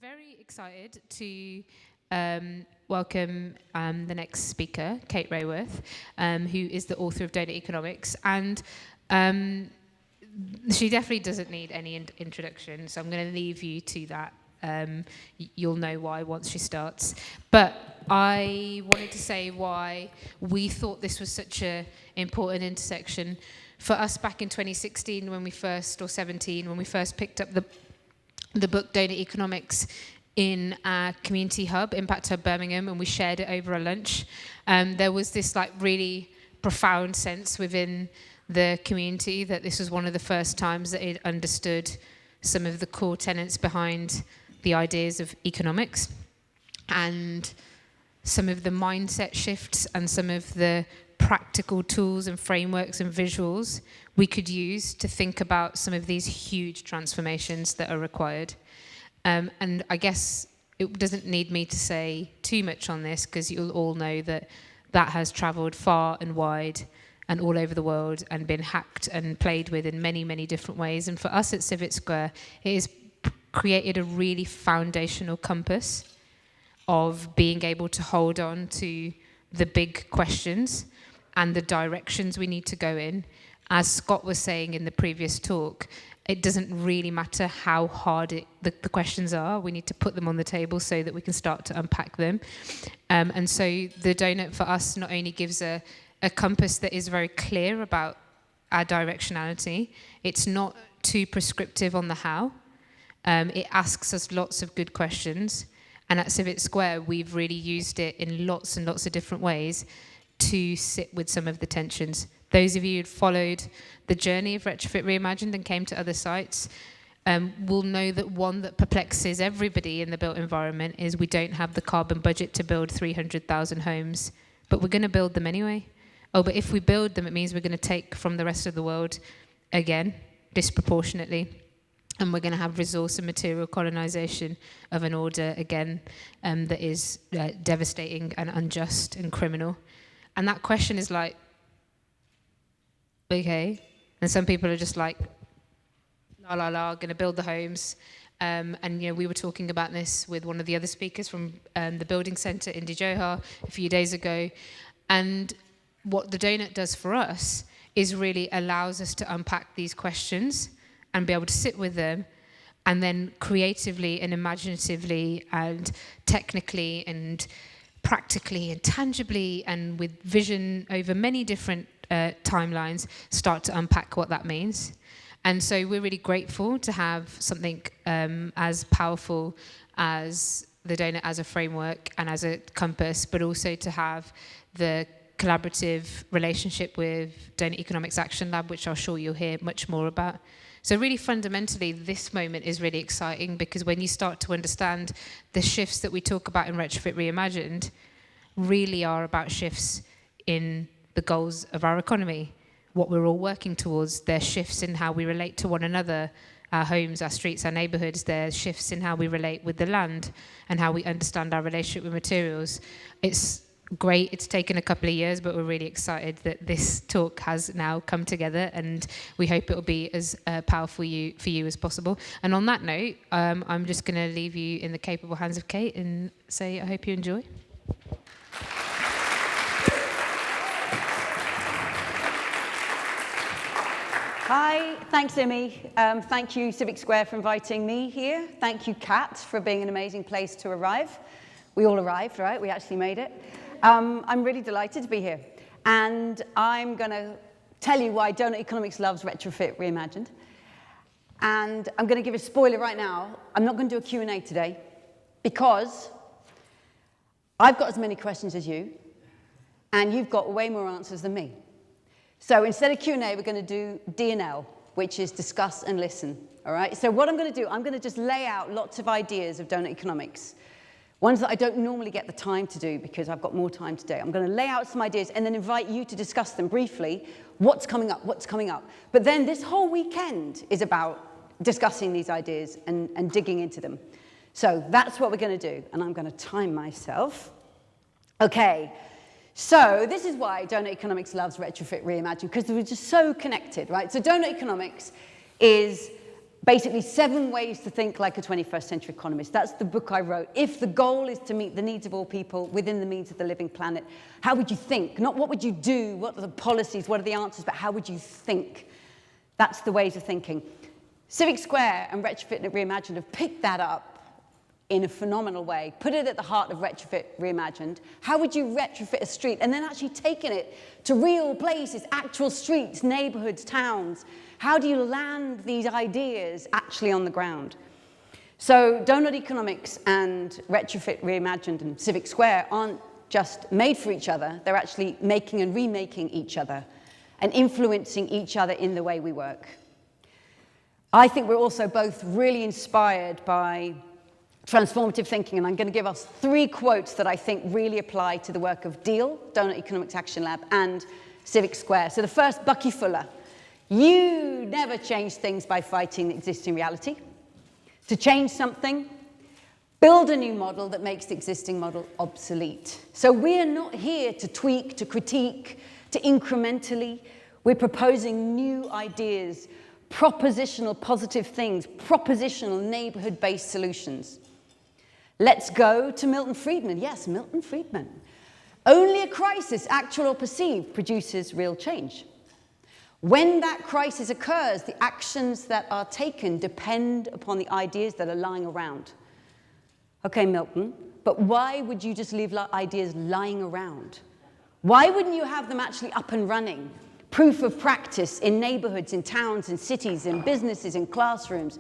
very excited to welcome the next speaker, Kate Raworth, who is the author of Doughnut Economics. And she definitely doesn't need any introduction, so I'm going to leave you to that. You'll know why once she starts. But I wanted to say why we thought this was such an important intersection for us back in 2016 when we first, or 17, when we first picked up the book Doughnut Economics in our community hub, Impact Hub Birmingham, and we shared it over a lunch. There was this really profound sense within the community that this was one of the first times that it understood some of the core tenets behind the ideas of economics, and some of the mindset shifts and some of the practical tools and frameworks and visuals we could use to think about some of these huge transformations that are required. And I guess it doesn't need me to say too much on this, because you'll all know that that has travelled far and wide and all over the world and been hacked and played with in many, many different ways. And for us at Civic Square, it has created a really foundational compass of being able to hold on to the big questions and the directions we need to go in. As Scott was saying in the previous talk, it doesn't really matter how hard the questions are. We need to put them on the table so that we can start to unpack them. And so the Doughnut for us not only gives a compass that is very clear about our directionality, it's not too prescriptive on the how. It asks us lots of good questions. And at Civic Square, we've really used it in lots and lots of different ways to sit with some of the tensions. Those of you who'd followed the journey of Retrofit Reimagined and came to other sites will know that one that perplexes everybody in the built environment is we don't have the carbon budget to build 300,000 homes, but we're going to build them anyway. Oh, but if we build them, it means we're going to take from the rest of the world again, disproportionately. And we're going to have resource and material colonisation of an order again that is devastating and unjust and criminal. And that question is like, okay. And some people are just like, going to build the homes. And we were talking about this with one of the other speakers from the building centre in Doughnut a few days ago. And what the Doughnut does for us is really allows us to unpack these questions and be able to sit with them, and then creatively and imaginatively and technically and practically and tangibly and with vision over many different timelines start to unpack what that means. And so we're really grateful to have something as powerful as the Doughnut as a framework and as a compass, but also to have the collaborative relationship with Doughnut Economics Action Lab, which I'm sure you'll hear much more about. So really fundamentally, this moment is really exciting, because when you start to understand the shifts that we talk about in Retrofit Reimagined really are about shifts in the goals of our economy, what we're all working towards. There's shifts in how we relate to one another, our homes, our streets, our neighbourhoods. There's shifts in how we relate with the land and how we understand our relationship with materials. It's great. It's taken a couple of years, but we're really excited that this talk has now come together, and we hope it will be as powerful for you as possible. And on that note, I'm just going to leave you in the capable hands of Kate and say I hope you enjoy. Hi, thanks, Imi. Thank you, Civic Square, for inviting me here. Thank you, Kat, for being an amazing place to arrive. We all arrived, right? We actually made it. I'm really delighted to be here. And I'm going to tell you why Doughnut Economics loves Retrofit Reimagined. And I'm going to give a spoiler right now. I'm not going to do a Q&A today, because I've got as many questions as you, and you've got way more answers than me. So instead of Q&A, we're going to do D&L, which is discuss and listen. All right? So what I'm going to do, I'm going to just lay out lots of ideas of Doughnut Economics, ones that I don't normally get the time to do because I've got more time today. I'm going to lay out some ideas and then invite you to discuss them briefly. What's coming up? What's coming up? But then this whole weekend is about discussing these ideas and digging into them. So that's what we're going to do. And I'm going to time myself. Okay. So this is why Doughnut Economics loves Retrofit Reimagined, because we're just so connected, right? So Doughnut Economics is basically 7 ways to think like a 21st century economist. That's the book I wrote. If the goal is to meet the needs of all people within the means of the living planet, how would you think? Not what would you do, what are the policies, what are the answers, but how would you think? That's the ways of thinking. Civic Square and Retrofit Reimagined have picked that up in a phenomenal way, put it at the heart of Retrofit Reimagined. How would you retrofit a street? And then actually taken it to real places, actual streets, neighborhoods, towns. How do you land these ideas actually on the ground? So Doughnut Economics and Retrofit Reimagined and Civic Square aren't just made for each other, they're actually making and remaking each other and influencing each other in the way we work. I think we're also both really inspired by transformative thinking, and I'm going to give us 3 quotes that I think really apply to the work of DEAL, Doughnut Economics Action Lab, and Civic Square. So the first, Bucky Fuller. You never change things by fighting the existing reality. To change something, build a new model that makes the existing model obsolete. So we're not here to tweak, to critique, to incrementally. We're proposing new ideas, propositional positive things, propositional neighborhood-based solutions. Let's go to Milton Friedman. Yes, Milton Friedman. Only a crisis, actual or perceived, produces real change. When that crisis occurs, the actions that are taken depend upon the ideas that are lying around. Okay, Milton, but why would you just leave ideas lying around? Why wouldn't you have them actually up and running? Proof of practice in neighborhoods, in towns, in cities, in businesses, in classrooms.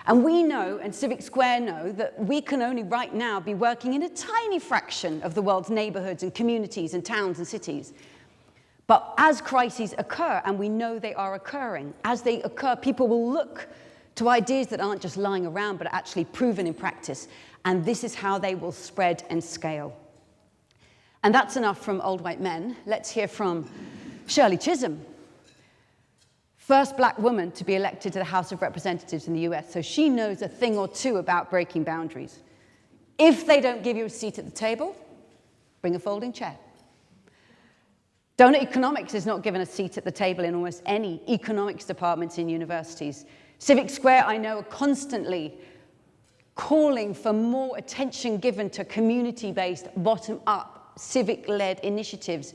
And we know, and Civic Square know, that we can only right now be working in a tiny fraction of the world's neighborhoods and communities and towns and cities. But as crises occur, and we know they are occurring, as they occur, people will look to ideas that aren't just lying around, but are actually proven in practice. And this is how they will spread and scale. And that's enough from old white men. Let's hear from Shirley Chisholm. First black woman to be elected to the House of Representatives in the US, so she knows a thing or two about breaking boundaries. If they don't give you a seat at the table, bring a folding chair. Doughnut Economics is not given a seat at the table in almost any economics departments in universities. Civic Square, I know, are constantly calling for more attention given to community-based, bottom-up, civic-led initiatives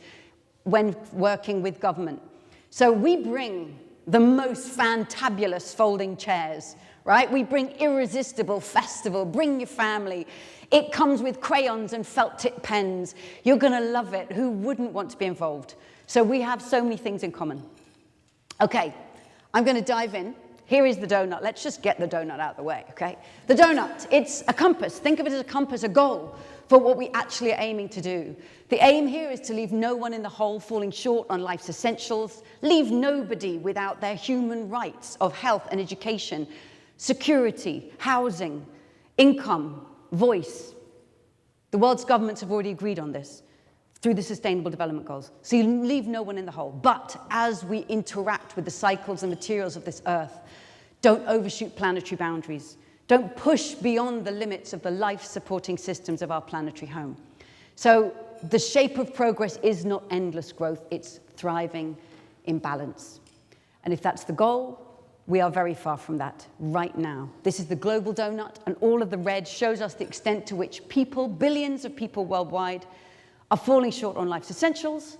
when working with government. So we bring the most fantabulous folding chairs, right? We bring irresistible festival, bring your family. It comes with crayons and felt tip pens. You're gonna love it. Who wouldn't want to be involved? So we have so many things in common. Okay, I'm gonna dive in. Here is the donut. Let's just get the donut out of the way, okay? The donut, it's a compass. Think of it as a compass, a goal for what we actually are aiming to do. The aim here is to leave no one in the hole falling short on life's essentials, leave nobody without their human rights of health and education, security, housing, income, voice. The world's governments have already agreed on this through the Sustainable Development Goals. So you leave no one in the hole. But as we interact with the cycles and materials of this earth, don't overshoot planetary boundaries. Don't push beyond the limits of the life-supporting systems of our planetary home. So the shape of progress is not endless growth, it's thriving in balance. And if that's the goal, we are very far from that right now. This is the global donut, and all of the red shows us the extent to which people, billions of people worldwide, are falling short on life's essentials,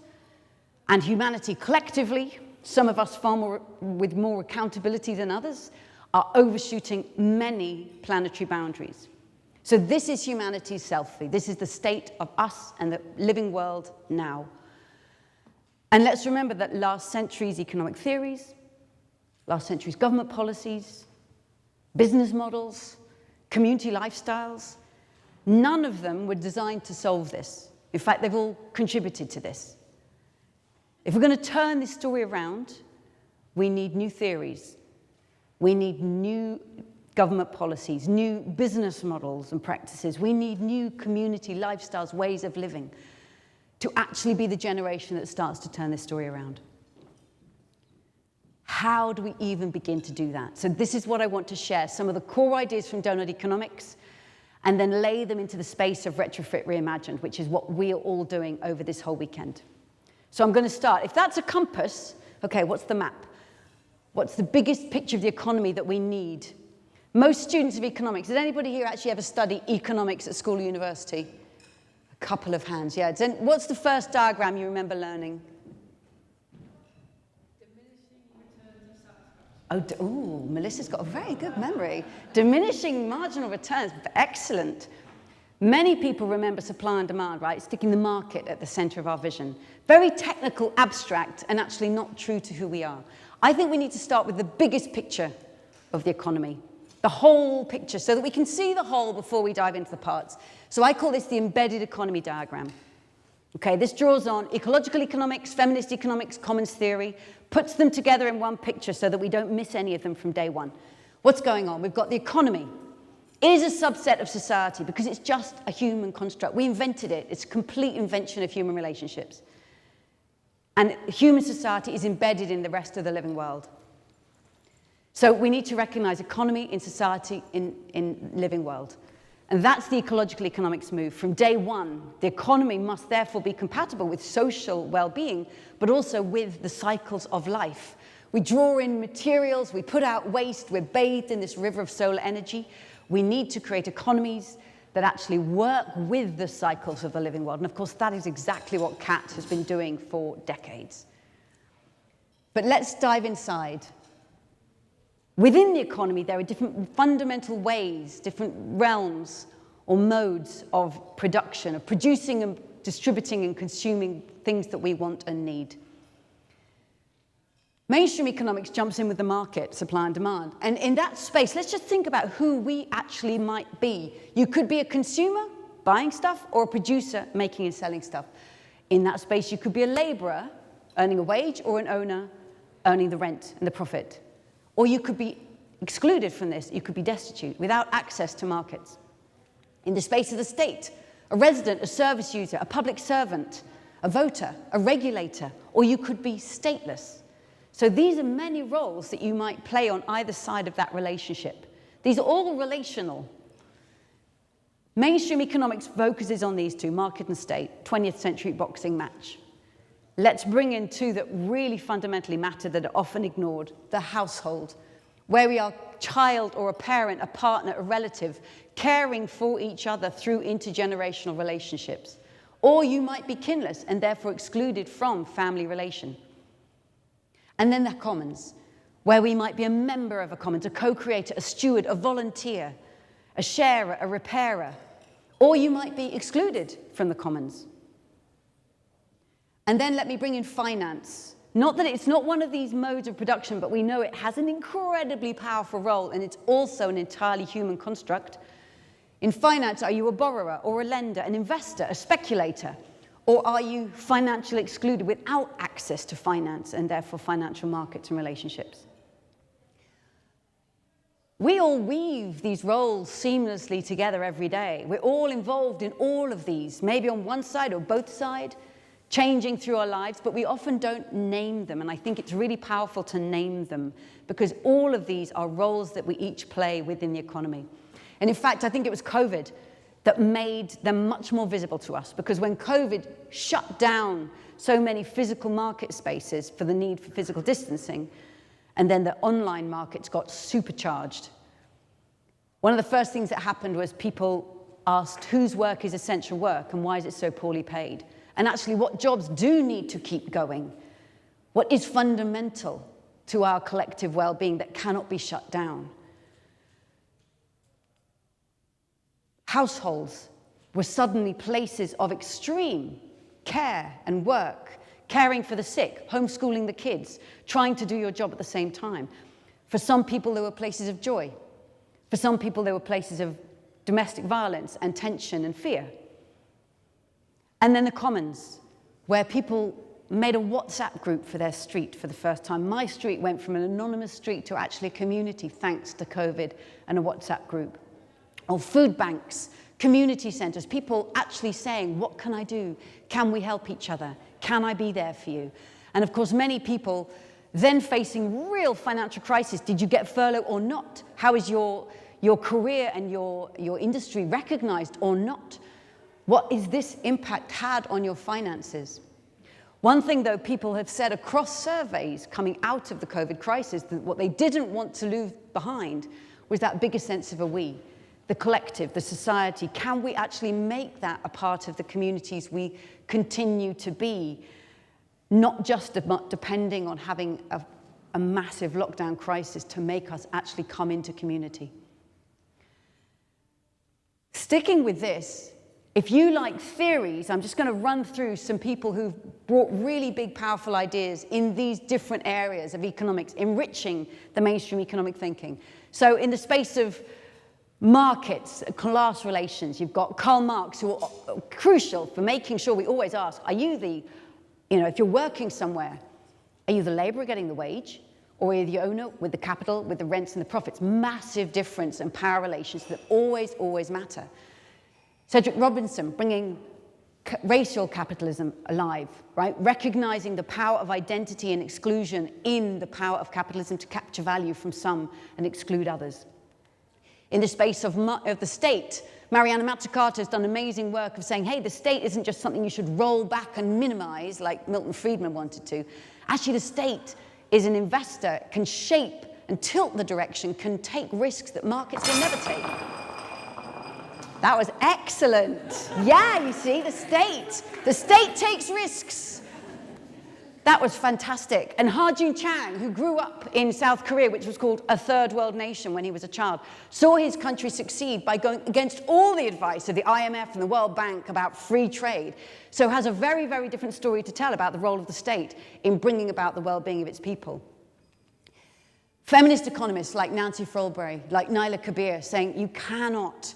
and humanity collectively, some of us far more with more accountability than others, are overshooting many planetary boundaries. So this is humanity's selfie. This is the state of us and the living world now. And let's remember that last century's economic theories, last century's government policies, business models, community lifestyles, none of them were designed to solve this. In fact, they've all contributed to this. If we're going to turn this story around, we need new theories. We need new government policies, new business models and practices. We need new community lifestyles, ways of living, to actually be the generation that starts to turn this story around. How do we even begin to do that? So this is what I want to share, some of the core ideas from Doughnut Economics, and then lay them into the space of Retrofit Reimagined, which is what we are all doing over this whole weekend. So I'm going to start. If that's a compass, okay, what's the map? What's the biggest picture of the economy that we need? Most students of economics, does anybody here actually ever study economics at school or university? A couple of hands, yeah. What's the first diagram you remember learning? Oh, Melissa's got a very good memory. Diminishing marginal returns, excellent. Many people remember supply and demand, right? Sticking the market at the center of our vision. Very technical, abstract, and actually not true to who we are. I think we need to start with the biggest picture of the economy, the whole picture, so that we can see the whole before we dive into the parts. So I call this the embedded economy diagram. Okay, this draws on ecological economics, feminist economics, commons theory, puts them together in one picture so that we don't miss any of them from day one. What's going on? We've got the economy. It is a subset of society because it's just a human construct. We invented it. It's a complete invention of human relationships. And human society is embedded in the rest of the living world. So we need to recognize economy in society in living world. And that's the ecological economics move. From day one, the economy must therefore be compatible with social well-being, but also with the cycles of life. We draw in materials, we put out waste, we're bathed in this river of solar energy. We need to create economies that actually work with the cycles of the living world. And of course, that is exactly what CAT has been doing for decades. But let's dive inside. Within the economy, there are different fundamental ways, different realms or modes of production, of producing and distributing and consuming things that we want and need. Mainstream economics jumps in with the market, supply and demand. And in that space, let's just think about who we actually might be. You could be a consumer buying stuff or a producer making and selling stuff. In that space, you could be a laborer earning a wage or an owner earning the rent and the profit. Or you could be excluded from this. You could be destitute without access to markets. In the space of the state, a resident, a service user, a public servant, a voter, a regulator, or you could be stateless. So these are many roles that you might play on either side of that relationship. These are all relational. Mainstream economics focuses on these two, market and state, 20th century boxing match. Let's bring in two that really fundamentally matter that are often ignored, the household, where we are a child or a parent, a partner, a relative, caring for each other through intergenerational relationships. Or you might be kinless and therefore excluded from family relation. And then the commons, where we might be a member of a commons, a co-creator, a steward, a volunteer, a sharer, a repairer. Or you might be excluded from the commons. And then let me bring in finance. Not that it's not one of these modes of production, but we know it has an incredibly powerful role, and it's also an entirely human construct. In finance, are you a borrower or a lender, an investor, a speculator? Or are you financially excluded without access to finance and therefore financial markets and relationships? We all weave these roles seamlessly together every day. We're all involved in all of these, maybe on one side or both sides, changing through our lives, but we often don't name them. And I think it's really powerful to name them because all of these are roles that we each play within the economy. And in fact, I think it was COVID that made them much more visible to us, because when COVID shut down so many physical market spaces for the need for physical distancing, and then the online markets got supercharged, one of the first things that happened was people asked whose work is essential work and why is it so poorly paid? And actually what jobs do need to keep going? What is fundamental to our collective well-being that cannot be shut down? Households were suddenly places of extreme care and work, caring for the sick, homeschooling the kids, trying to do your job at the same time. For some people, there were places of joy. For some people, there were places of domestic violence and tension and fear. And then the commons, where people made a WhatsApp group for their street for the first time. My street went from an anonymous street to actually a community thanks to COVID and a WhatsApp group. Or food banks, community centres, people actually saying, what can I do? Can we help each other? Can I be there for you? And of course, many people then facing real financial crisis. Did you get furlough or not? How is your career and your industry recognised or not? What is this impact had on your finances? One thing, though, people have said across surveys coming out of the COVID crisis, that what they didn't want to leave behind was that bigger sense of a we, the collective, the society. Can we actually make that a part of the communities we continue to be, not just depending on having a massive lockdown crisis to make us actually come into community? Sticking with this, if you like theories, I'm just going to run through some people who've brought really big, powerful ideas in these different areas of economics, enriching the mainstream economic thinking. So in the space of markets, class relations, you've got Karl Marx, who are crucial for making sure we always ask, are you the, if you're working somewhere, are you the laborer getting the wage? Or are you the owner with the capital, with the rents and the profits? Massive difference and power relations that always, always matter. Cedric Robinson, bringing racial capitalism alive, right? Recognizing the power of identity and exclusion in the power of capitalism to capture value from some and exclude others. In the space of the state, Mariana Mazzucato has done amazing work of saying, hey, the state isn't just something you should roll back and minimize like Milton Friedman wanted to. Actually, the state is an investor, can shape and tilt the direction, can take risks that markets will never take. That was excellent. Yeah, you see, the state takes risks. That was fantastic. And Ha-Joon Chang, who grew up in South Korea, which was called a third world nation when he was a child, saw his country succeed by going against all the advice of the IMF and the World Bank about free trade. So has a very, very different story to tell about the role of the state in bringing about the well-being of its people. Feminist economists like Nancy Fraulberry, like Naila Kabir, saying you cannot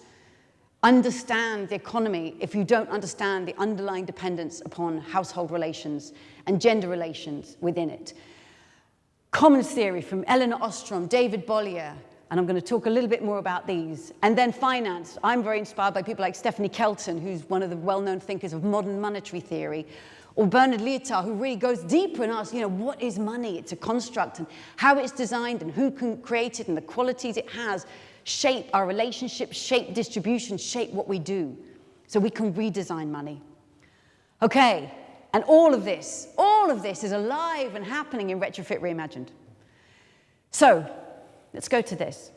understand the economy if you don't understand the underlying dependence upon household relations and gender relations within it. Commons theory from Elinor Ostrom, David Bollier, and I'm going to talk a little bit more about these. And then finance. I'm very inspired by people like Stephanie Kelton, who's one of the well-known thinkers of modern monetary theory, or Bernard Lietaer, who really goes deeper and asks, what is money? It's a construct, and how it's designed and who can create it and the qualities it has shape our relationships, shape distribution, shape what we do, so we can redesign money. Okay, and all of this is alive and happening in Retrofit Reimagined. So, let's go to this.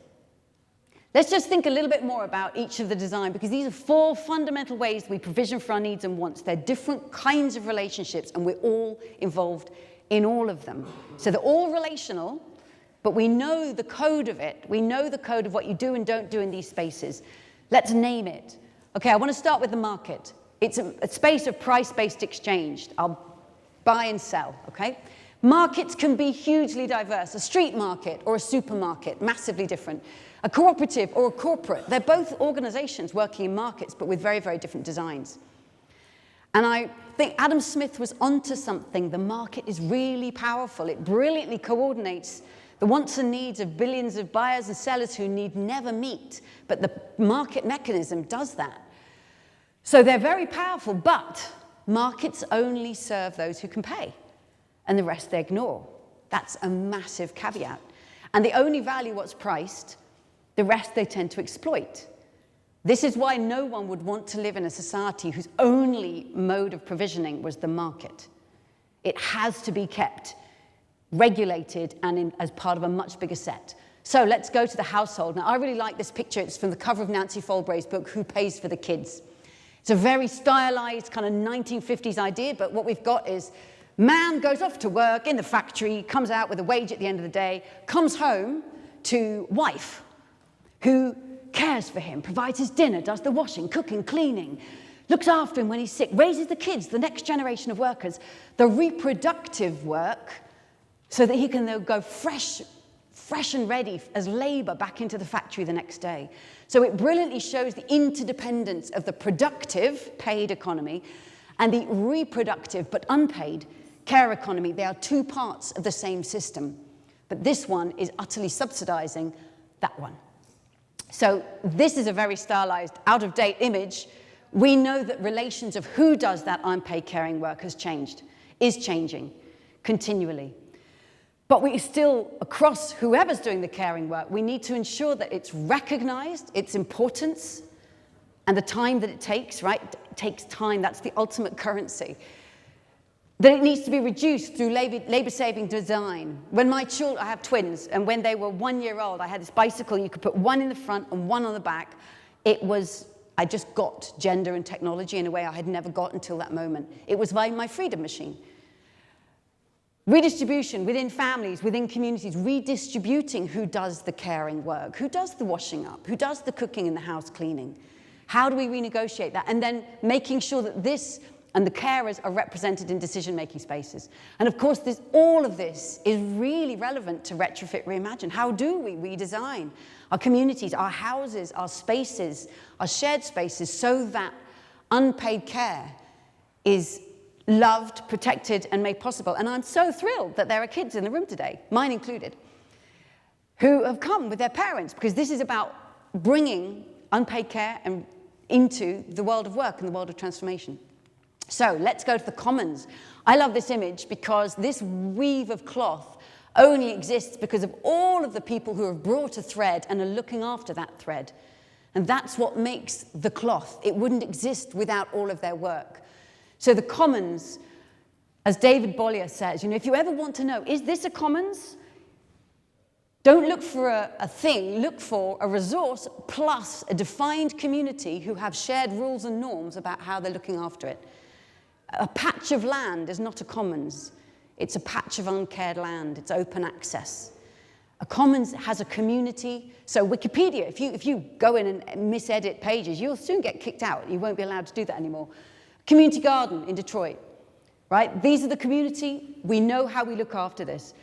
Let's just think a little bit more about each of the design, because these are 4 fundamental ways we provision for our needs and wants. They're different kinds of relationships, and we're all involved in all of them. So they're all relational, but we know the code of it. We know the code of what you do and don't do in these spaces. Let's name it. Okay, I want to start with the market. It's a space of price-based exchange. I'll buy and sell, okay? Markets can be hugely diverse. A street market or a supermarket, massively different. A cooperative or a corporate, they're both organizations working in markets, but with very, very different designs. And I think Adam Smith was onto something. The market is really powerful. It brilliantly coordinates the wants and needs of billions of buyers and sellers who need never meet, but the market mechanism does that. So they're very powerful, but markets only serve those who can pay, and the rest they ignore. That's a massive caveat. And they only value what's priced, the rest they tend to exploit. This is why no one would want to live in a society whose only mode of provisioning was the market. It has to be kept regulated and as part of a much bigger set. So let's go to the household. Now, I really like this picture. It's from the cover of Nancy Fraulberry's book, Who Pays for the Kids? It's a very stylized kind of 1950s idea, but what we've got is man goes off to work in the factory, comes out with a wage at the end of the day, comes home to wife, who cares for him, provides his dinner, does the washing, cooking, cleaning, looks after him when he's sick, raises the kids, the next generation of workers, the reproductive work, so that he can then go fresh and ready as labor back into the factory the next day. So it brilliantly shows the interdependence of the productive, paid economy and the reproductive, but unpaid, care economy. They are 2 parts of the same system. But this one is utterly subsidizing that one. So this is a very stylized, out-of-date image. We know that relations of who does that unpaid caring work has changed, is changing continually. But we still, across whoever's doing the caring work, we need to ensure that it's recognized, its importance, and the time that it takes, right? It takes time. That's the ultimate currency. that it needs to be reduced through labor-saving design. When my children, I have twins, and when they were 1 year old, I had this bicycle, you could put one in the front and one on the back. I just got gender and technology in a way I had never got until that moment. It was my freedom machine. Redistribution within families, within communities, redistributing who does the caring work, who does the washing up, who does the cooking and the house cleaning. How do we renegotiate that? And then making sure that this and the carers are represented in decision-making spaces. And of course, all of this is really relevant to Retrofit Reimagine. How do we redesign our communities, our houses, our spaces, our shared spaces, so that unpaid care is loved, protected, and made possible? And I'm so thrilled that there are kids in the room today, mine included, who have come with their parents, because this is about bringing unpaid care into the world of work and the world of transformation. So let's go to the commons. I love this image because this weave of cloth only exists because of all of the people who have brought a thread and are looking after that thread. And that's what makes the cloth. It wouldn't exist without all of their work. So the commons, as David Bollier says, if you ever want to know, is this a commons? Don't look for a thing, look for a resource plus a defined community who have shared rules and norms about how they're looking after it. A patch of land is not a commons. It's a patch of uncared land. It's open access. A commons has a community. So Wikipedia, if you go in and misedit pages, you'll soon get kicked out. You won't be allowed to do that anymore. Community garden in Detroit, right? These are the community. We know how we look after this.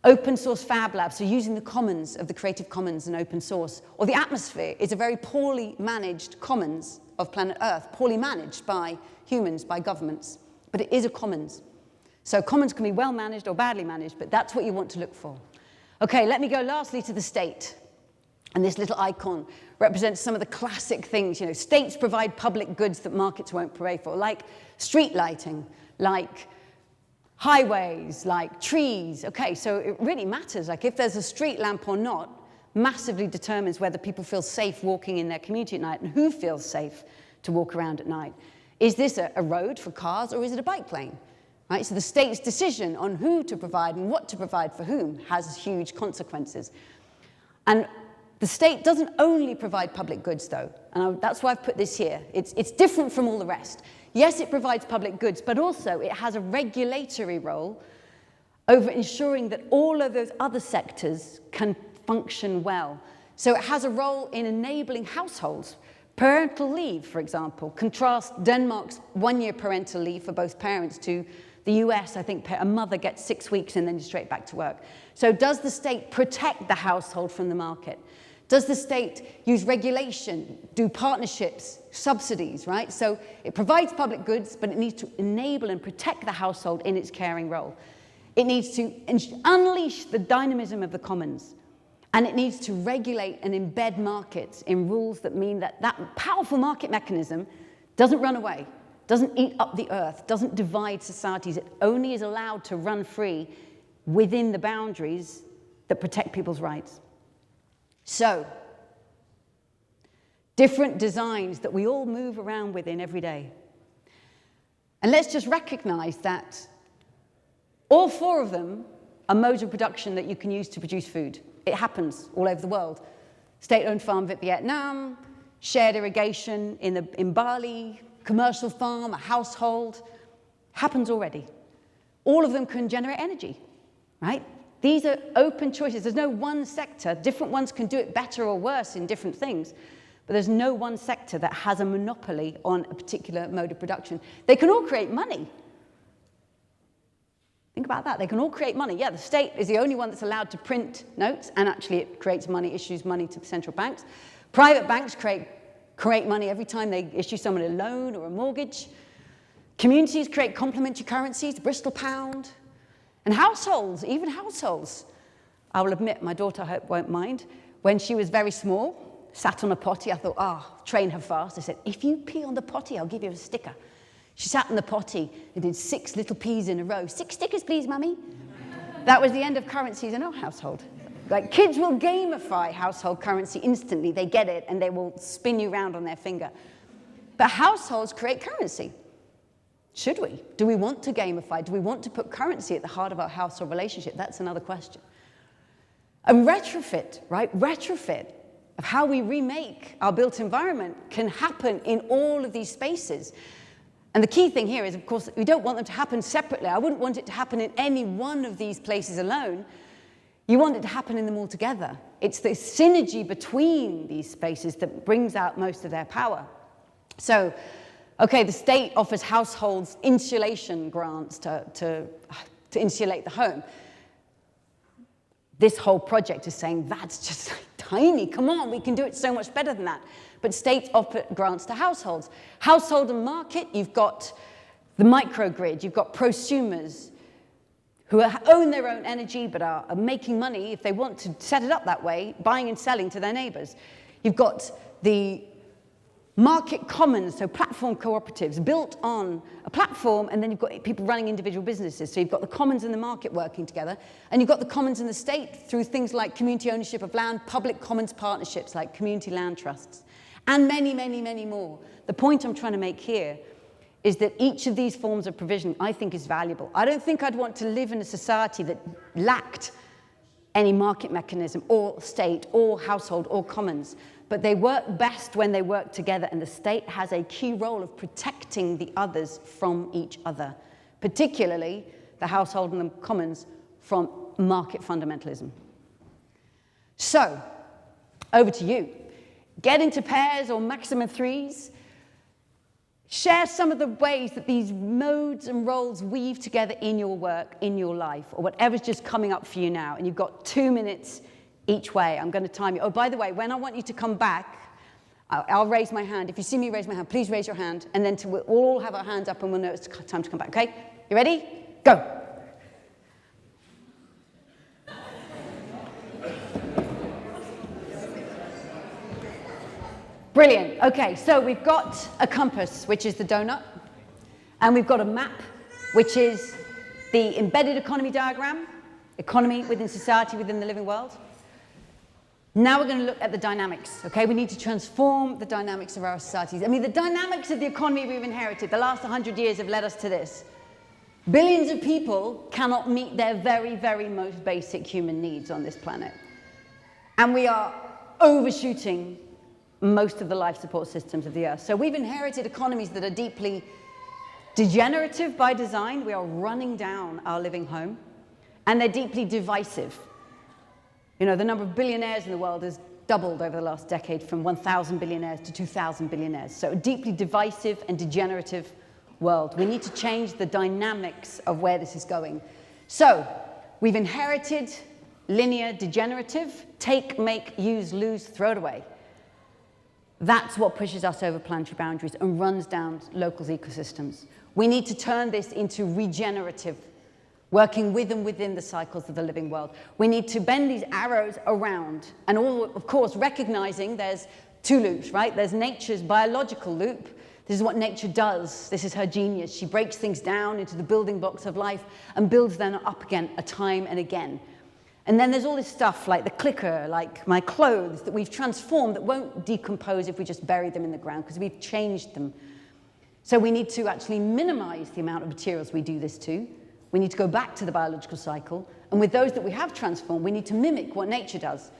Open source fab labs, so using the commons of the Creative Commons and open source. Or the atmosphere is a very poorly managed commons of planet Earth, poorly managed by humans, by governments, but it is a commons. So commons can be well managed or badly managed, but that's what you want to look for. Okay, let me go lastly to the state. And this little icon represents some of the classic things. States provide public goods that markets won't pay for, like street lighting, like highways, like trees. Okay, so it really matters. Like if there's a street lamp or not, massively determines whether people feel safe walking in their community at night and who feels safe to walk around at night. Is this a road for cars or is it a bike lane? Right? So the state's decision on who to provide and what to provide for whom has huge consequences. And the state doesn't only provide public goods, though, and that's why I've put this here. It's different from all the rest. Yes, it provides public goods, but also it has a regulatory role over ensuring that all of those other sectors can function well. So it has a role in enabling households. Parental leave, for example, contrast Denmark's 1 year parental leave for both parents to the US. I think a mother gets 6 weeks and then straight back to work. So does the state protect the household from the market? Does the state use regulation, do partnerships, subsidies, right? So it provides public goods, but it needs to enable and protect the household in its caring role. It needs to unleash the dynamism of the commons. And it needs to regulate and embed markets in rules that mean that that powerful market mechanism doesn't run away, doesn't eat up the earth, doesn't divide societies. It only is allowed to run free within the boundaries that protect people's rights. So, different designs that we all move around within every day. And let's just recognize that all four of them are modes of production that you can use to produce food. It happens all over the world. State-owned farm in Vietnam, shared irrigation in Bali, commercial farm, a household, happens already. All of them can generate energy, right? These are open choices. There's no one sector. Different ones can do it better or worse in different things, but there's no one sector that has a monopoly on a particular mode of production. They can all create money. Think about that. They can all create money. Yeah, the state is the only one that's allowed to print notes, and actually it creates money, issues money to the central banks. Private banks create money every time they issue someone a loan or a mortgage. Communities create complementary currencies, the Bristol pound. And households, even households. I will admit, my daughter, I hope, won't mind. When she was very small, sat on a potty, I thought, train her fast. I said, if you pee on the potty, I'll give you a sticker. She sat in the potty and did 6 little peas in a row. 6 stickers, please, Mummy. That was the end of currencies in our household. Like, kids will gamify household currency instantly. They get it, and they will spin you around on their finger. But households create currency. Should we? Do we want to gamify? Do we want to put currency at the heart of our household relationship? That's another question. And retrofit, right? Retrofit of how we remake our built environment can happen in all of these spaces. And the key thing here is, of course, we don't want them to happen separately. I wouldn't want it to happen in any one of these places alone. You want it to happen in them all together. It's the synergy between these spaces that brings out most of their power. So, okay, the state offers households insulation grants to insulate the home. This whole project is saying that's just tiny. Come on, we can do it so much better than that. But states offer grants to households. Household and market, you've got the microgrid, you've got prosumers who own their own energy but are making money if they want to set it up that way, buying and selling to their neighbors. You've got the market commons, so platform cooperatives built on a platform, and then you've got people running individual businesses. So you've got the commons and the market working together, and you've got the commons and the state through things like community ownership of land, public commons partnerships like community land trusts, and many, many, many more. The point I'm trying to make here is that each of these forms of provision, I think, is valuable. I don't think I'd want to live in a society that lacked any market mechanism or state or household or commons. But they work best when they work together, and the state has a key role of protecting the others from each other, particularly the household and the commons from market fundamentalism. So, over to you. Get into pairs or maximum threes. Share some of the ways that these modes and roles weave together in your work, in your life, or whatever's just coming up for you now. And you've got 2 minutes each way. I'm going to time you. Oh, by the way, when I want you to come back, I'll raise my hand. If you see me raise my hand, please raise your hand. And then we'll all have our hands up and we'll know it's time to come back. Okay? You ready? Go. Brilliant. Okay, so we've got a compass, which is the donut. And we've got a map, which is the embedded economy diagram, economy within society, within the living world. Now we're going to look at the dynamics, okay? We need to transform the dynamics of our societies. I mean, the dynamics of the economy we've inherited, the last 100 years have led us to this. Billions of people cannot meet their very, very most basic human needs on this planet. And we are overshooting most of the life support systems of the earth. So we've inherited economies that are deeply degenerative by design. We are running down our living home. And they're deeply divisive. You know, the number of billionaires in the world has doubled over the last decade from 1,000 billionaires to 2,000 billionaires. So a deeply divisive and degenerative world. We need to change the dynamics of where this is going. So we've inherited linear degenerative, take, make, use, lose, throw it away. That's what pushes us over planetary boundaries and runs down local ecosystems. We need to turn this into regenerative, working with and within the cycles of the living world. We need to bend these arrows around, and all, of course, recognizing there's two loops, right? There's nature's biological loop. This is what nature does. This is her genius. She breaks things down into the building blocks of life and builds them up again, a time and again. And then there's all this stuff like the clicker, like my clothes, that we've transformed that won't decompose if we just bury them in the ground, because we've changed them. So we need to actually minimize the amount of materials we do this to. We need to go back to the biological cycle. And with those that we have transformed, we need to mimic what nature does.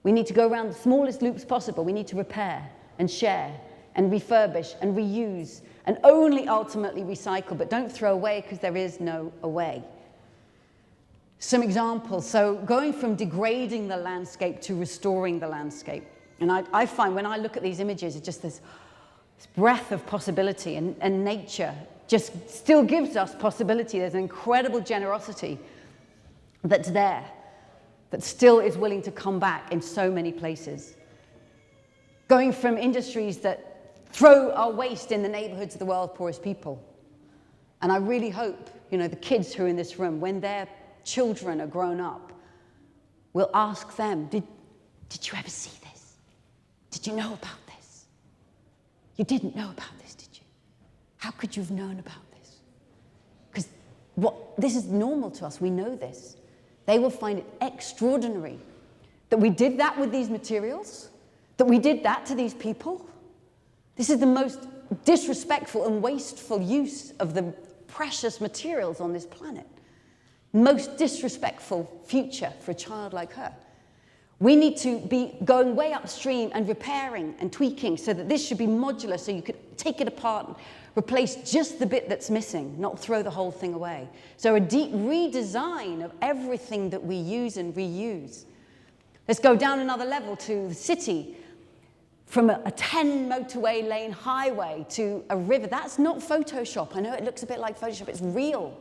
We need to go around the smallest loops possible. We need to repair and share and refurbish and reuse and only ultimately recycle, but don't throw away, because there is no away. Some examples. So going from degrading the landscape to restoring the landscape. And I find when I look at these images, it's just this breath of possibility, and nature just still gives us possibility. There's an incredible generosity that's there, that still is willing to come back in so many places. Going from industries that throw our waste in the neighborhoods of the world's poorest people. And I really hope, you know, the kids who are in this room, when their children are grown up, will ask them, did you ever see this? Did you know about this? You didn't know about this, did you? How could you have known about this? Because this is normal to us. We know this. They will find it extraordinary that we did that with these materials, that we did that to these people. This is the most disrespectful and wasteful use of the precious materials on this planet. Most disrespectful future for a child like her. We need to be going way upstream and repairing and tweaking so that this should be modular, so you could take it apart and replace just the bit that's missing, not throw the whole thing away. So a deep redesign of everything that we use and reuse. Let's go down another level to the city. From a 10 motorway lane highway to a river. That's not Photoshop. I know it looks a bit like Photoshop. It's real.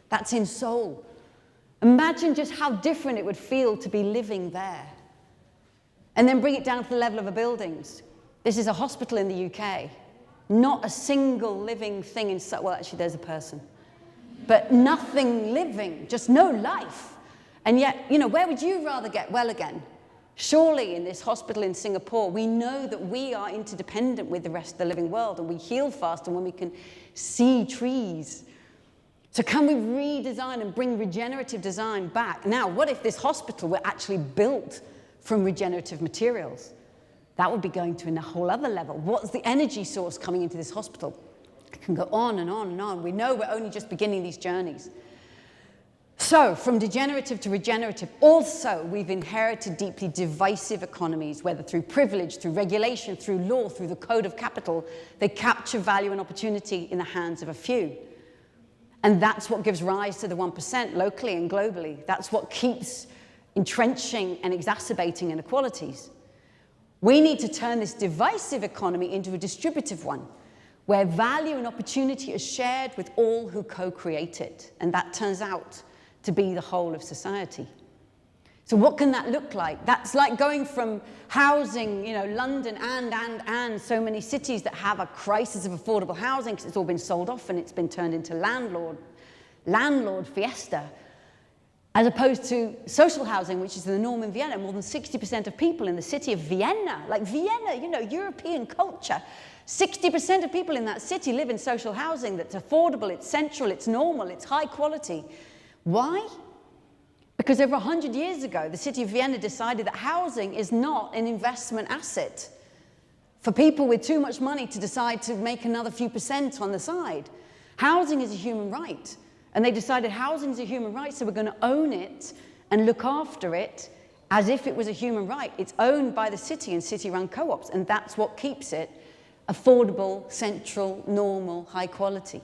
That's in Seoul. Imagine just how different it would feel to be living there. And then bring it down to the level of the buildings. This is a hospital in the UK. Not a single living thing in, well, actually there's a person. But nothing living, just no life. And yet, you know, where would you rather get well again? Surely in this hospital in Singapore, we know that we are interdependent with the rest of the living world, and we heal faster when we can see trees. So can we redesign and bring regenerative design back? Now, what if this hospital were actually built from regenerative materials? That would be going to a whole other level. What's the energy source coming into this hospital? It can go on and on and on. We know we're only just beginning these journeys. So, from degenerative to regenerative, also we've inherited deeply divisive economies, whether through privilege, through regulation, through law, through the code of capital. They capture value and opportunity in the hands of a few. And that's what gives rise to the 1% locally and globally. That's what keeps entrenching and exacerbating inequalities. We need to turn this divisive economy into a distributive one, where value and opportunity is shared with all who co-create it. And that turns out to be the whole of society. So what can that look like? That's like going from housing, you know, London and so many cities that have a crisis of affordable housing because it's all been sold off and it's been turned into landlord fiesta, as opposed to social housing, which is the norm in Vienna. More than 60% of people in the city of Vienna, like Vienna, you know, European culture, 60% of people in that city live in social housing that's affordable, it's central, it's normal, it's high quality. Why? Because over 100 years ago, the city of Vienna decided that housing is not an investment asset for people with too much money to decide to make another few percent on the side. Housing is a human right. And they decided housing is a human right, so we're going to own it and look after it as if it was a human right. It's owned by the city and city-run co-ops, and that's what keeps it affordable, central, normal, high quality.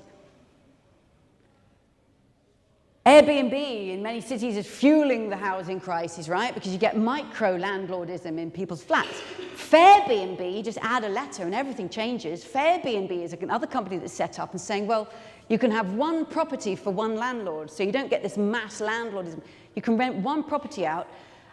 Airbnb in many cities is fueling the housing crisis, right? Because you get micro-landlordism in people's flats. Fairbnb, you just add a letter and everything changes. Fairbnb is another company that's set up and saying, well, you can have one property for one landlord, so you don't get this mass landlordism. You can rent one property out,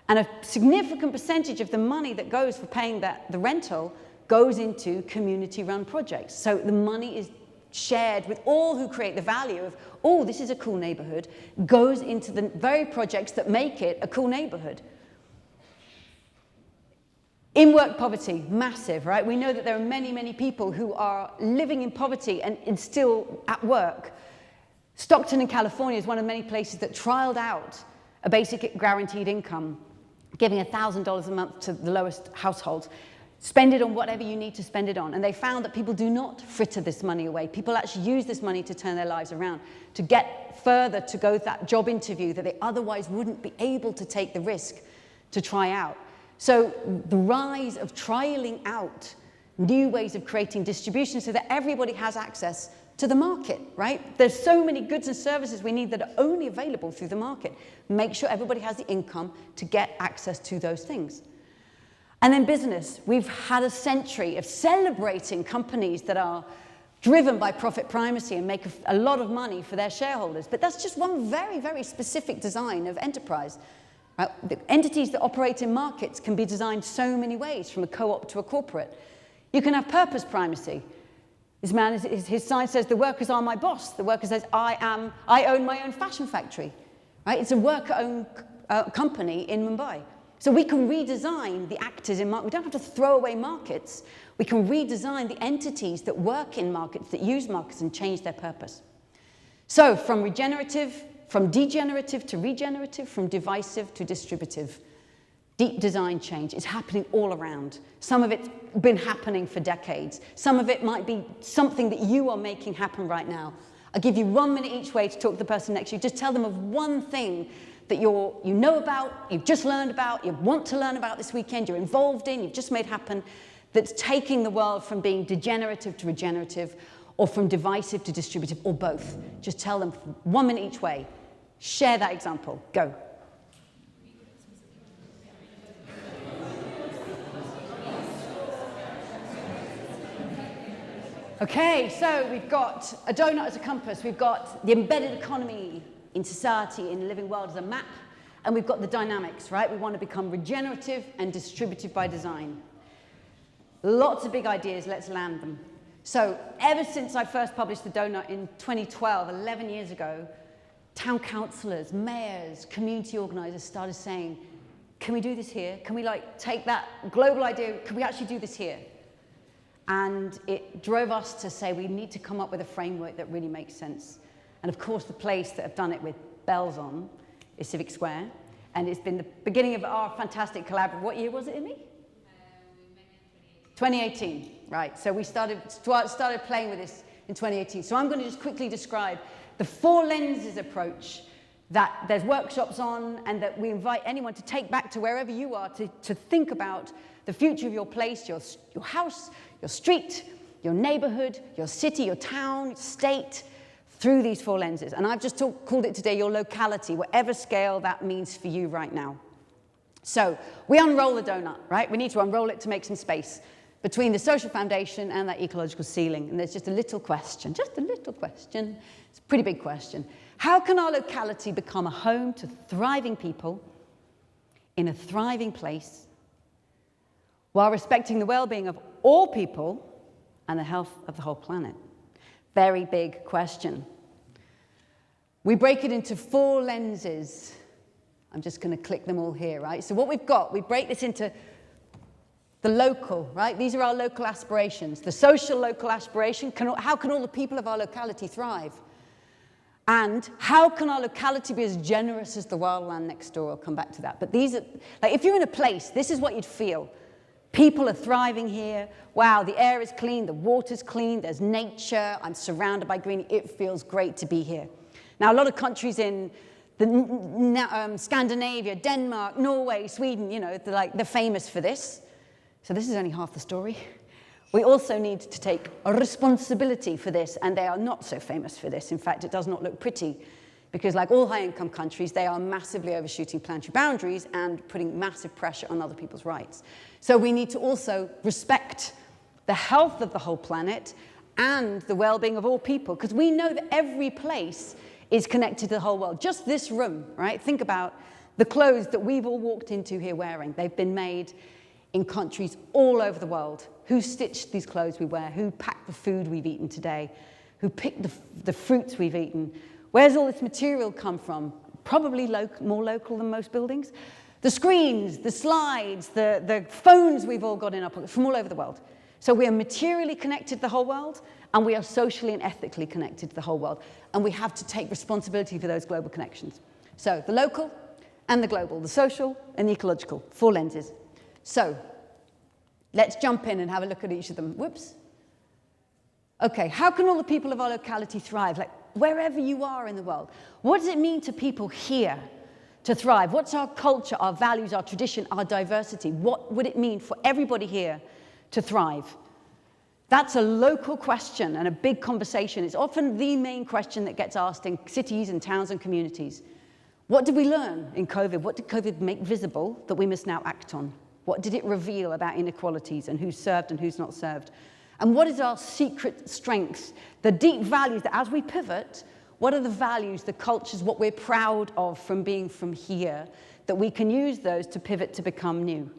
and a significant percentage of the money that goes for paying the rental goes into community-run projects. So the money is shared with all who create the value of, oh, this is a cool neighborhood, goes into the very projects that make it a cool neighborhood. In-work poverty, massive, right? We know that there are many, many people who are living in poverty and still at work. Stockton in California is one of many places that trialed out a basic guaranteed income, giving $1,000 a month to the lowest households. Spend it on whatever you need to spend it on. And they found that people do not fritter this money away. People actually use this money to turn their lives around, to get further, to go to that job interview that they otherwise wouldn't be able to take the risk to try out. So the rise of trialing out new ways of creating distribution so that everybody has access to the market, right? There's so many goods and services we need that are only available through the market. Make sure everybody has the income to get access to those things. And then business. We've had a century of celebrating companies that are driven by profit primacy and make a lot of money for their shareholders. But that's just one very, very specific design of enterprise. The entities that operate in markets can be designed so many ways, from a co-op to a corporate. You can have purpose primacy. This man, his sign says, the workers are my boss. The worker says, I own my own fashion factory. Right? It's a worker-owned company in Mumbai. So we can redesign the actors in markets. We don't have to throw away markets. We can redesign the entities that work in markets, that use markets, and change their purpose. So from regenerative, from degenerative to regenerative, from divisive to distributive, deep design change is happening all around. Some of it been happening for decades. Some of it might be something that you are making happen right now. I'll give you 1 minute each way to talk to the person next to you. Just tell them of one thing that you know about, you've just learned about, you want to learn about this weekend, you're involved in, you've just made happen, that's taking the world from being degenerative to regenerative, or from divisive to distributive, or both. Just tell them 1 minute each way. Share that example. Go. Okay, so we've got a donut as a compass, we've got the embedded economy in society, in the living world as a map, and we've got the dynamics, right? We want to become regenerative and distributive by design. Lots of big ideas, let's land them. So ever since I first published the donut in 2012, 11 years ago, town councillors, mayors, community organisers started saying, can we do this here? Can we take that global idea, can we actually do this here? And it drove us to say we need to come up with a framework that really makes sense. And of course, the place that have done it with bells on is Civic Square. And it's been the beginning of our fantastic collaboration. What year was it, Imi? 2018, right. So we started playing with this in 2018. So I'm going to just quickly describe the 4 lenses approach that there's workshops on, and that we invite anyone to take back to wherever you are to think about the future of your place, your house, your street, your neighborhood, your city, your town, your state, through these 4 lenses. And I've just called it today your locality, whatever scale that means for you right now. So we unroll the donut, right? We need to unroll it to make some space between the social foundation and that ecological ceiling. And there's just a little question. It's a pretty big question. How can our locality become a home to thriving people in a thriving place while respecting the well-being of all people and the health of the whole planet? Very big question. We break it into 4 lenses. I'm just going to click them all here, right? So what we've got, we break this into the local, right? These are our local aspirations. The social local aspiration, how can all the people of our locality thrive? And how can our locality be as generous as the wildland next door? I'll come back to that. But these are, if you're in a place, this is what you'd feel. People are thriving here. Wow, the air is clean, the water's clean, there's nature, I'm surrounded by green. It feels great to be here. Now, a lot of countries in Scandinavia, Denmark, Norway, Sweden, they're famous for this. So this is only half the story. We also need to take a responsibility for this, and they are not so famous for this. In fact, it does not look pretty, because like all high-income countries, they are massively overshooting planetary boundaries and putting massive pressure on other people's rights. So we need to also respect the health of the whole planet and the well-being of all people, because we know that every place is connected to the whole world. Just this room, right? Think about the clothes that we've all walked into here wearing. They've been made in countries all over the world. Who stitched these clothes we wear? Who packed the food we've eaten today? Who picked the fruits we've eaten? Where's all this material come from? Probably more local than most buildings. The screens, the slides, the phones we've all got in our pockets from all over the world. So we are materially connected to the whole world, and we are socially and ethically connected to the whole world. And we have to take responsibility for those global connections. So the local and the global, the social and the ecological, 4 lenses. So let's jump in and have a look at each of them. Whoops. Okay, how can all the people of our locality thrive? Wherever you are in the world. What does it mean to people here to thrive? What's our culture, our values, our tradition, our diversity? What would it mean for everybody here to thrive? That's a local question and a big conversation. It's often the main question that gets asked in cities and towns and communities. What did we learn in COVID? What did COVID make visible that we must now act on? What did it reveal about inequalities and who's served and who's not served? And what is our secret strength, the deep values that as we pivot, what are the values, the cultures, what we're proud of from being from here, that we can use those to pivot to become new?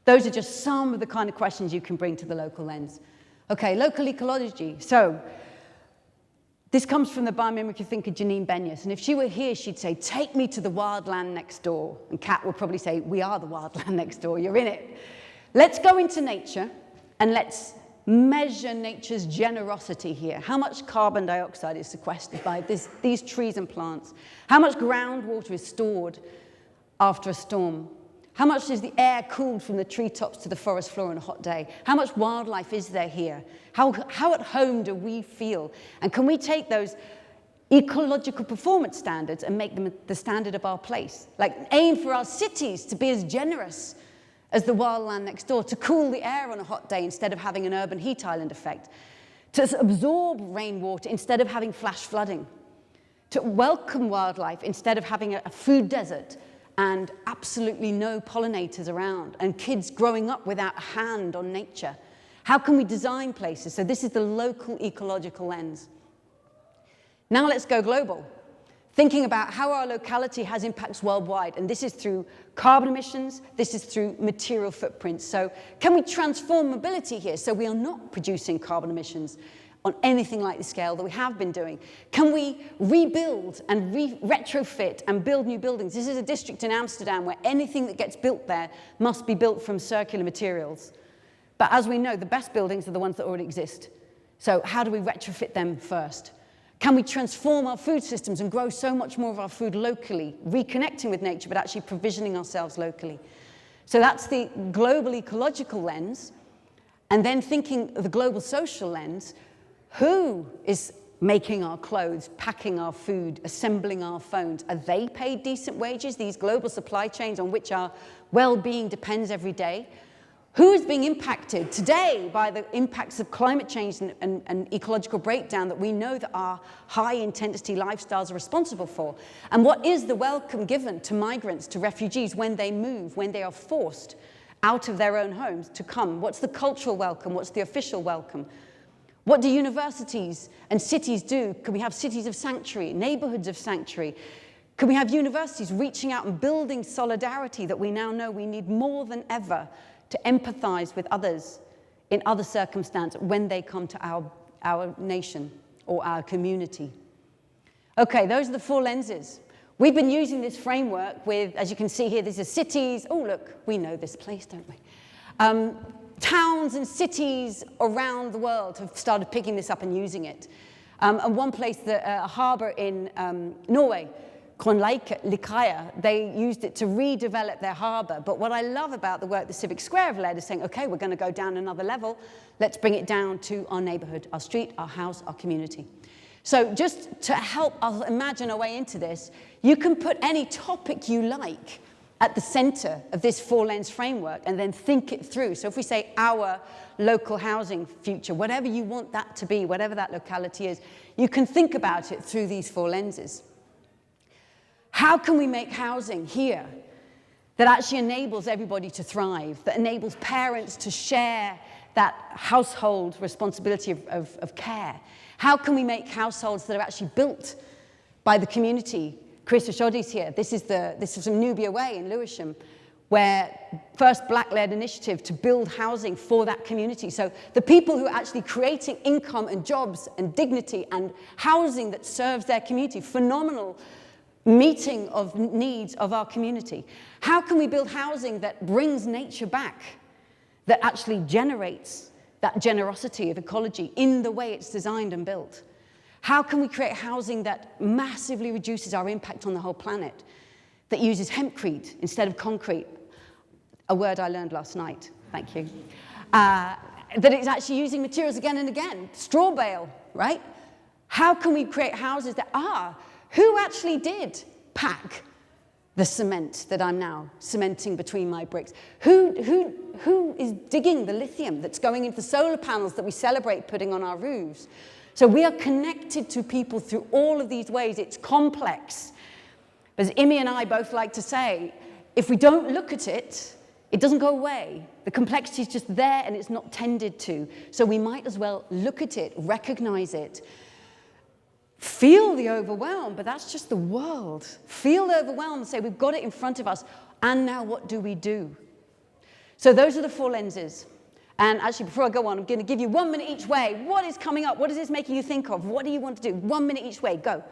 Those are just some of the kind of questions you can bring to the local lens. Okay, local ecology. So this comes from the biomimicry thinker Janine Benyus. And if she were here, she'd say, take me to the wildland next door. And Kat would probably say, we are the wildland next door. You're in it. Let's go into nature and let's measure nature's generosity here. How much carbon dioxide is sequestered by these trees and plants? How much groundwater is stored after a storm? How much is the air cooled from the treetops to the forest floor on a hot day? How much wildlife is there here? How at home do we feel? And can we take those ecological performance standards and make them the standard of our place? Like aim for our cities to be as generous as the wild land next door, to cool the air on a hot day instead of having an urban heat island effect, to absorb rainwater instead of having flash flooding, to welcome wildlife instead of having a food desert and absolutely no pollinators around, and kids growing up without a hand on nature. How can we design places? So this is the local ecological lens. Now let's go global. Thinking about how our locality has impacts worldwide, and this is through carbon emissions, this is through material footprints. So can we transform mobility here so we are not producing carbon emissions on anything like the scale that we have been doing? Can we rebuild and retrofit and build new buildings? This is a district in Amsterdam where anything that gets built there must be built from circular materials. But as we know, the best buildings are the ones that already exist. So how do we retrofit them first? Can we transform our food systems and grow so much more of our food locally, reconnecting with nature, but actually provisioning ourselves locally? So that's the global ecological lens. And then thinking of the global social lens. Who is making our clothes, packing our food, assembling our phones? Are they paid decent wages, these global supply chains on which our well-being depends every day? Who is being impacted today by the impacts of climate change and ecological breakdown that we know that our high-intensity lifestyles are responsible for? And what is the welcome given to migrants, to refugees when they move, when they are forced out of their own homes to come? What's the cultural welcome? What's the official welcome? What do universities and cities do? Can we have cities of sanctuary, neighborhoods of sanctuary? Can we have universities reaching out and building solidarity that we now know we need more than ever to empathize with others in other circumstances when they come to our nation or our community? Okay, those are the four lenses. We've been using this framework with, as you can see here, these are cities. Oh, look, we know this place, don't we? Towns and cities around the world have started picking this up and using it. And one place, a harbour in Norway, Likaja, they used it to redevelop their harbour. But what I love about the work the Civic Square have led is saying, okay, we're going to go down another level. Let's bring it down to our neighbourhood, our street, our house, our community. So just to help us imagine our way into this, you can put any topic you like at the center of this four-lens framework and then think it through. So if we say our local housing future, whatever you want that to be, whatever that locality is, you can think about it through these four lenses. How can we make housing here that actually enables everybody to thrive, that enables parents to share that household responsibility of care? How can we make households that are actually built by the community? Chris Ashodi's here. This is from Nubia Way in Lewisham, where first Black-led initiative to build housing for that community. So the people who are actually creating income and jobs and dignity and housing that serves their community, phenomenal meeting of needs of our community. How can we build housing that brings nature back, that actually generates that generosity of ecology in the way it's designed and built? How can we create housing that massively reduces our impact on the whole planet, that uses hempcrete instead of concrete? A word I learned last night, thank you. That it's actually using materials again and again, straw bale, right? How can we create houses that who actually did pack the cement that I'm now cementing between my bricks? Who is digging the lithium that's going into the solar panels that we celebrate putting on our roofs? So we are connected to people through all of these ways. It's complex. As Imi and I both like to say, if we don't look at it, it doesn't go away. The complexity is just there and it's not tended to. So we might as well look at it, recognize it, feel the overwhelm, but that's just the world. Feel the overwhelm and say, we've got it in front of us, and now what do we do? So those are the four lenses. And actually, before I go on, I'm going to give you 1 minute each way. What is coming up? What is this making you think of? What do you want to do? 1 minute each way. Go.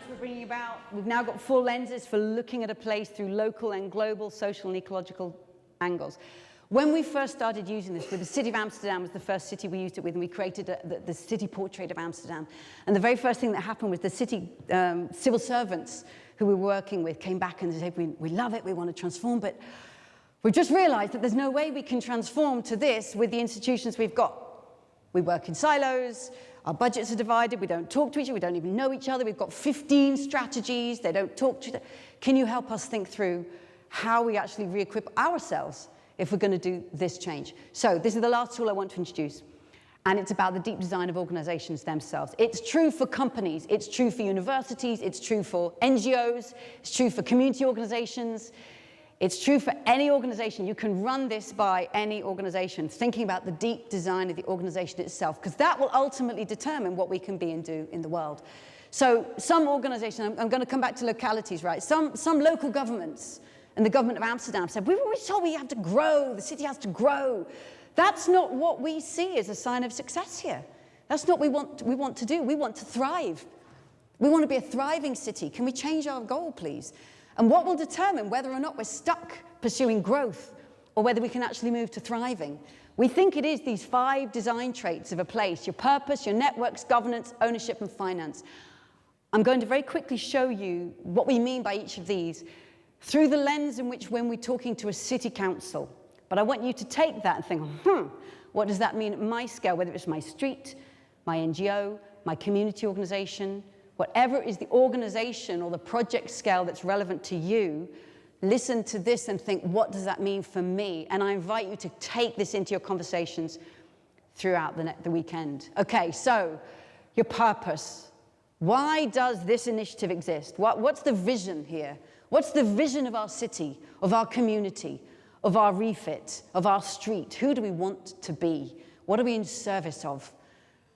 We're bringing about. We've now got 4 lenses for looking at a place through local and global social and ecological angles. When we first started using this, the city of Amsterdam was the first city we used it with, and we created the city portrait of Amsterdam. And the very first thing that happened was the city civil servants who we were working with came back and they said, we love it, we want to transform, but we've just realized that there's no way we can transform to this with the institutions we've got. We work in silos, our budgets are divided, we don't talk to each other, we don't even know each other, we've got 15 strategies, they don't talk to each other. Can you help us think through how we actually re-equip ourselves if we're going to do this change? So this is the last tool I want to introduce, and it's about the deep design of organizations themselves. It's true for companies, it's true for universities, it's true for NGOs, it's true for community organizations, it's true for any organization. You can run this by any organization, thinking about the deep design of the organization itself, because that will ultimately determine what we can be and do in the world. So some organizations, I'm going to come back to localities, right? Some local governments, and the government of Amsterdam said, we're told we have to grow, the city has to grow. That's not what we see as a sign of success here. That's not what we want to do. We want to thrive. We want to be a thriving city. Can we change our goal, please? And what will determine whether or not we're stuck pursuing growth or whether we can actually move to thriving? We think it is these 5 design traits of a place: your purpose, your networks, governance, ownership, and finance. I'm going to very quickly show you what we mean by each of these through the lens in which when we're talking to a city council. But I want you to take that and think, what does that mean at my scale, whether it's my street, my NGO, my community organization, whatever is the organization or the project scale that's relevant to you. Listen to this and think, what does that mean for me? And I invite you to take this into your conversations throughout the weekend. Okay, so your purpose. Why does this initiative exist? What's the vision here? What's the vision of our city, of our community, of our refit, of our street? Who do we want to be? What are we in service of?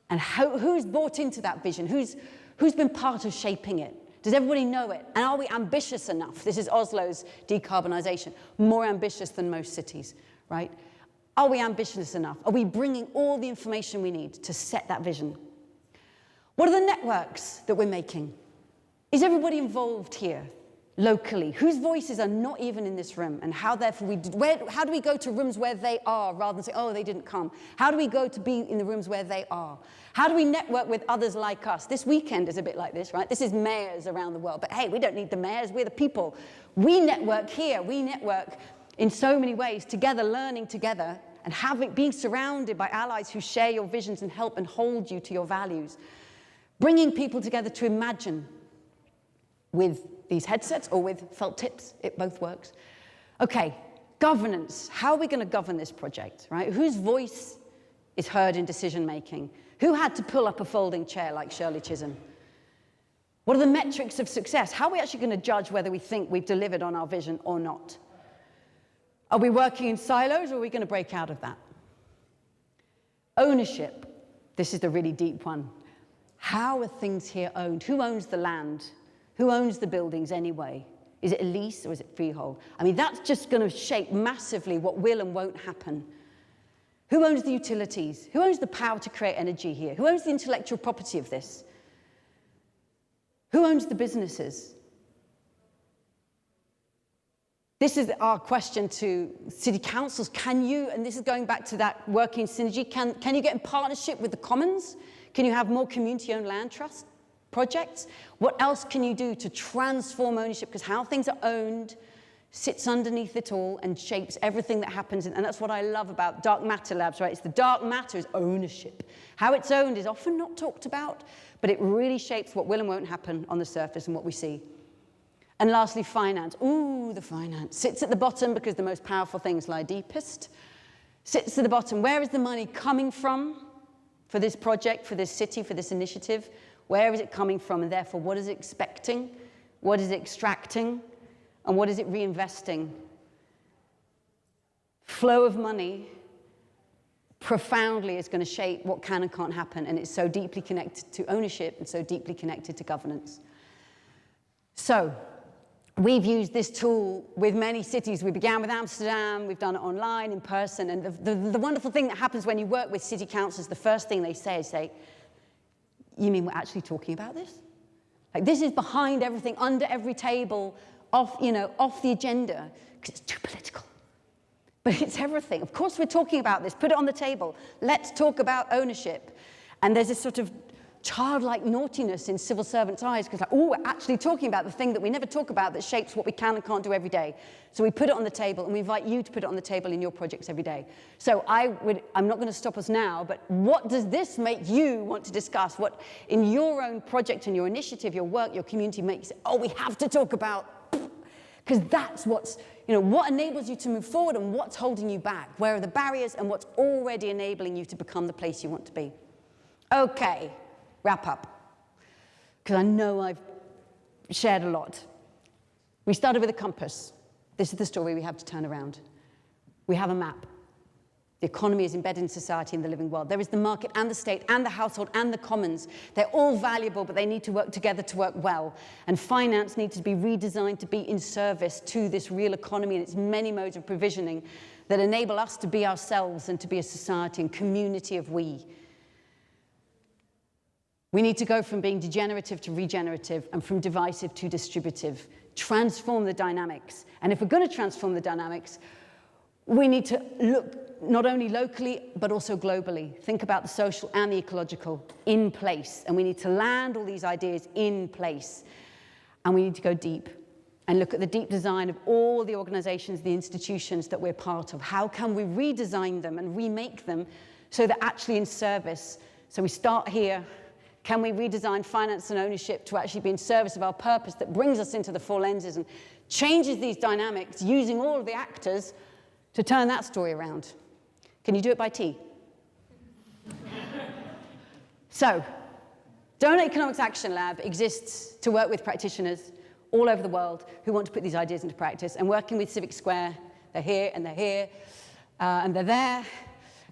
And who's bought into that vision? Who's been part of shaping it? Does everybody know it? And are we ambitious enough? This is Oslo's decarbonisation, more ambitious than most cities, right? Are we ambitious enough? Are we bringing all the information we need to set that vision? What are the networks that we're making? Is everybody involved here locally? Whose voices are not even in this room? And how therefore how do we go to rooms where they are rather than say, oh, they didn't come? How do we go to be in the rooms where they are? How do we network with others like us? This weekend is a bit like this, right? This is mayors around the world. But hey, we don't need the mayors, we're the people. We network here, we network in so many ways, together, learning together, and being surrounded by allies who share your visions and help and hold you to your values. Bringing people together to imagine with these headsets or with felt tips, it both works. Okay, governance. How are we going to govern this project, right? Whose voice is heard in decision making? Who had to pull up a folding chair like Shirley Chisholm? What are the metrics of success? How are we actually going to judge whether we think we've delivered on our vision or not? Are we working in silos or are we going to break out of that? Ownership. This is the really deep one. How are things here owned? Who owns the land? Who owns the buildings anyway? Is it a lease or is it freehold? I mean, that's just going to shape massively what will and won't happen. Who owns the utilities? Who owns the power to create energy here? Who owns the intellectual property of this? Who owns the businesses? This is our question to city councils. Can you, and this is going back to that working synergy, can you get in partnership with the commons? Can you have more community-owned land trust projects? What else can you do to transform ownership? Because how things are owned sits underneath it all and shapes everything that happens. And that's what I love about dark matter labs, right? It's the dark matter is ownership. How it's owned is often not talked about, but it really shapes what will and won't happen on the surface and what we see. And lastly, finance. Ooh, the finance. Sits at the bottom because the most powerful things lie deepest. Sits at the bottom. Where is the money coming from for this project, for this city, for this initiative? Where is it coming from? And therefore, what is it expecting? What is it extracting? And what is it reinvesting? Flow of money profoundly is going to shape what can and can't happen, and it's so deeply connected to ownership and so deeply connected to governance. So we've used this tool with many cities. We began with Amsterdam, we've done it online, in person, and the wonderful thing that happens when you work with city councils, the first thing they say, you mean we're actually talking about this? Like, this is behind everything, under every table, off the agenda, because it's too political. But it's everything. Of course we're talking about this. Put it on the table. Let's talk about ownership. And there's this sort of childlike naughtiness in civil servants' eyes, because like, oh, we're actually talking about the thing that we never talk about that shapes what we can and can't do every day. So we put it on the table, and we invite you to put it on the table in your projects every day. So I'm not going to stop us now, but what does this make you want to discuss? What in your own project and your initiative, your work, your community makes, oh, we have to talk about, because that's what's, what enables you to move forward and what's holding you back. Where are the barriers and what's already enabling you to become the place you want to be? Okay. Wrap up, because I know I've shared a lot. We started with a compass. This is the story we have to turn around. We have a map. The economy is embedded in society and the living world. There is the market and the state and the household and the commons. They're all valuable, but they need to work together to work well. And finance needs to be redesigned to be in service to this real economy and its many modes of provisioning that enable us to be ourselves and to be a society and community of we. We need to go from being degenerative to regenerative and from divisive to distributive. Transform the dynamics. And if we're going to transform the dynamics, we need to look not only locally, but also globally. Think about the social and the ecological in place. And we need to land all these ideas in place. And we need to go deep and look at the deep design of all the organizations, the institutions that we're part of. How can we redesign them and remake them so they're actually in service? So we start here. Can we redesign finance and ownership to actually be in service of our purpose that brings us into the four lenses and changes these dynamics using all of the actors to turn that story around? Can you do it by tea? So, Doughnut Economics Action Lab exists to work with practitioners all over the world who want to put these ideas into practice, and working with Civic Square. They're here, and they're here, and they're there,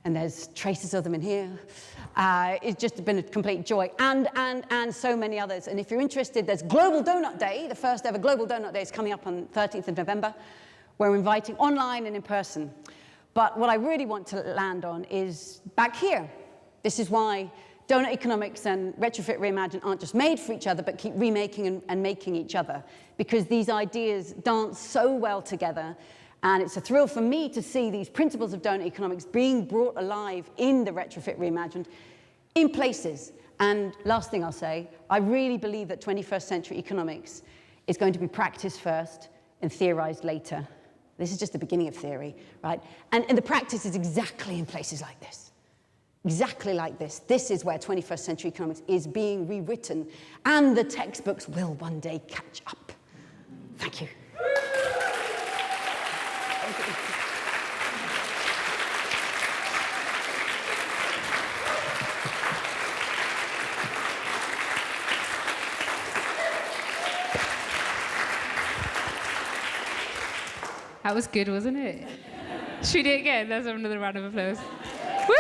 and there's traces of them in here. It's just been a complete joy, and so many others. And if you're interested, there's Global Doughnut Day. The first ever Global Doughnut Day is coming up on 13th of November. We're inviting online and in person. But what I really want to land on is back here. This is why Doughnut Economics and Retrofit Reimagine aren't just made for each other, but keep remaking and making each other, because these ideas dance so well together. And it's a thrill for me to see these principles of Doughnut Economics being brought alive in the Retrofit Reimagined in places. And last thing I'll say, I really believe that 21st century economics is going to be practiced first and theorized later. This is just the beginning of theory, right? And the practice is exactly in places like this. Exactly like this. This is where 21st century economics is being rewritten, and the textbooks will one day catch up. Thank you. That was good, wasn't it? Should we do it again? Let's have another round of applause. Woo!